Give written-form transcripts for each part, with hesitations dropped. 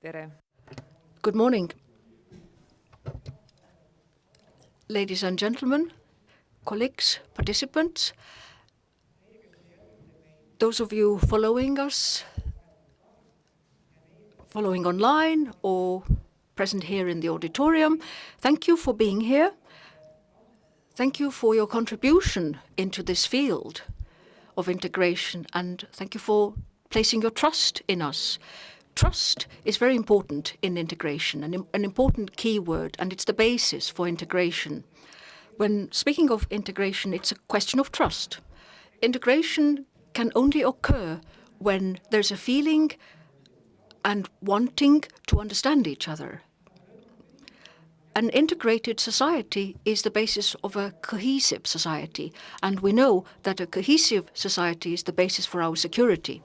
Tere. Good morning. Ladies and gentlemen, colleagues, participants, those of you following us, following online or present here in the auditorium, thank you for being here. Thank you for your contribution into this field of integration, and thank you for placing your trust in us. Trust is very important in integration, an important key word, and it's the basis for integration. When speaking of integration, it's a question of trust. Integration can only occur when there's a feeling and wanting to understand each other. An integrated society is the basis of a cohesive society, and we know that a cohesive society is the basis for our security.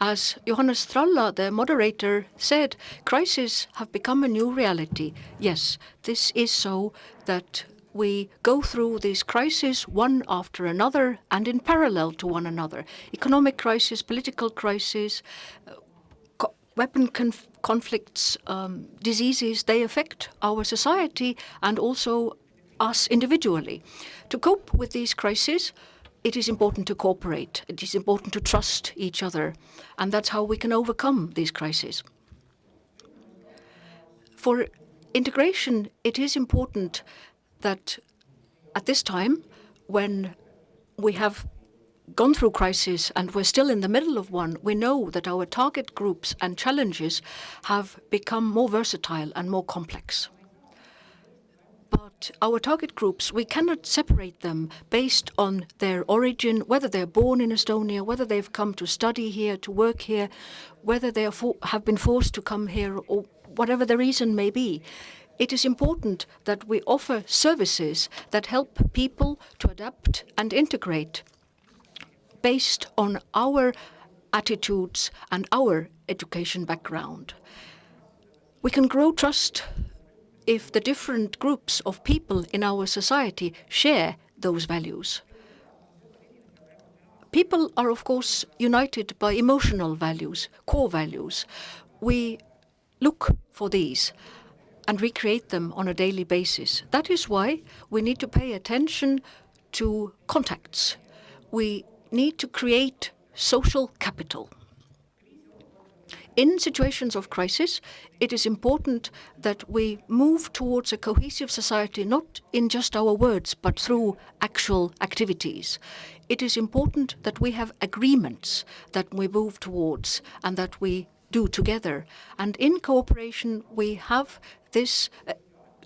As Johannes Stralla, the moderator, said, crises have become a new reality. Yes, this is so that we go through these crises one after another and in parallel to one another. Economic crisis, political crisis, weapon conflicts, diseases, they affect our society and also us individually. To cope with these crises, it is important to cooperate. It is important to trust each other, and that's how we can overcome these crises. For integration, it is important that at this time, when we have gone through crisis and we're still in the middle of one, we know that our target groups and challenges have become more versatile and more complex. But our target groups, we cannot separate them based on their origin, whether they're born in Estonia, whether they've come to study here, to work here, whether they have been forced to come here, or whatever the reason may be. It is important that we offer services that help people to adapt and integrate based on our attitudes and our education background. We can grow trust if the different groups of people in our society share those values. People are, of course, united by emotional values, core values. We look for these and recreate them on a daily basis. That is why we need to pay attention to contacts. We need to create social capital. In situations of crisis, it is important that we move towards a cohesive society, not in just our words, but through actual activities. It is important that we have agreements that we move towards and that we do together. And in cooperation, we have this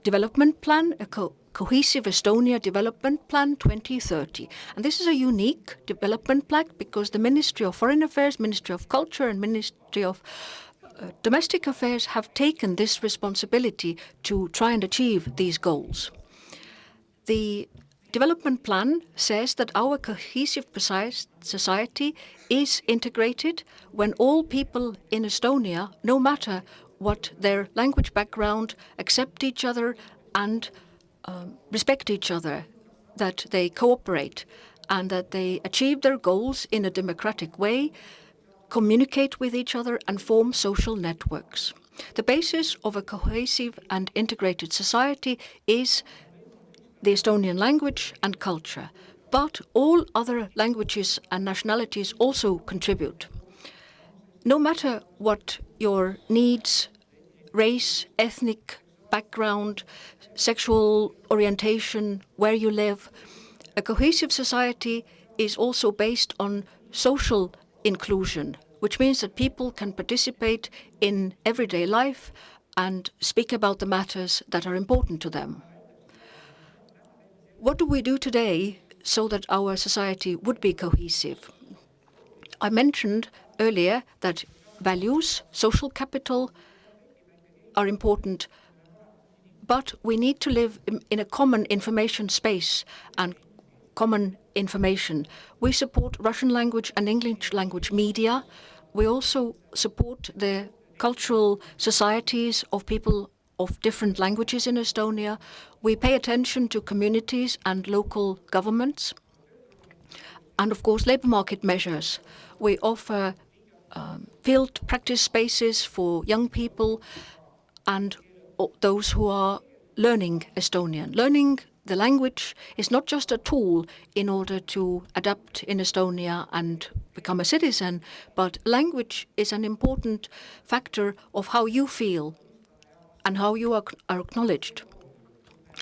development plan, a Cohesive Estonia Development Plan 2030. And this is a unique development plan because the Ministry of Foreign Affairs, Ministry of Culture and Ministry of Domestic Affairs have taken this responsibility to try and achieve these goals. The development plan says that our cohesive society is integrated when all people in Estonia, no matter what their language background, accept each other and respect each other, that they cooperate and that they achieve their goals in a democratic way, communicate with each other and form social networks. The basis of a cohesive and integrated society is the Estonian language and culture, but all other languages and nationalities also contribute. No matter what your needs, race, ethnic background, sexual orientation, where you live, a cohesive society is also based on social inclusion, which means that people can participate in everyday life and speak about the matters that are important to them. What do we do today so that our society would be cohesive? I mentioned earlier that values, social capital are important, but we need to live in a common information space and common information. We support Russian language and English language media. We also support the cultural societies of people of different languages in Estonia. We pay attention to communities and local governments. And of course, labour market measures. We offer field practice spaces for young people and those who are learning Estonian. Learning the language is not just a tool in order to adapt in Estonia and become a citizen, but language is an important factor of how you feel and how you are acknowledged.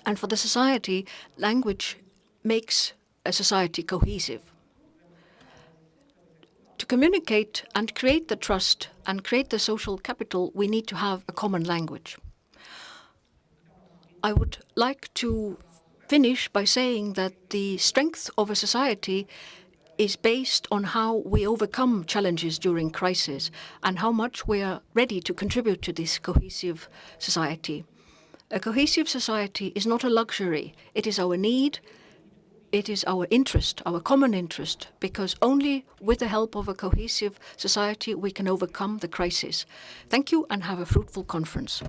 And for the society, language makes a society cohesive. To communicate and create the trust and create the social capital, we need to have a common language. I would like to finish by saying that the strength of a society is based on how we overcome challenges during crisis and how much we are ready to contribute to this cohesive society. A cohesive society is not a luxury. It is our need. It is our interest, our common interest, because only with the help of a cohesive society we can overcome the crisis. Thank you and have a fruitful conference.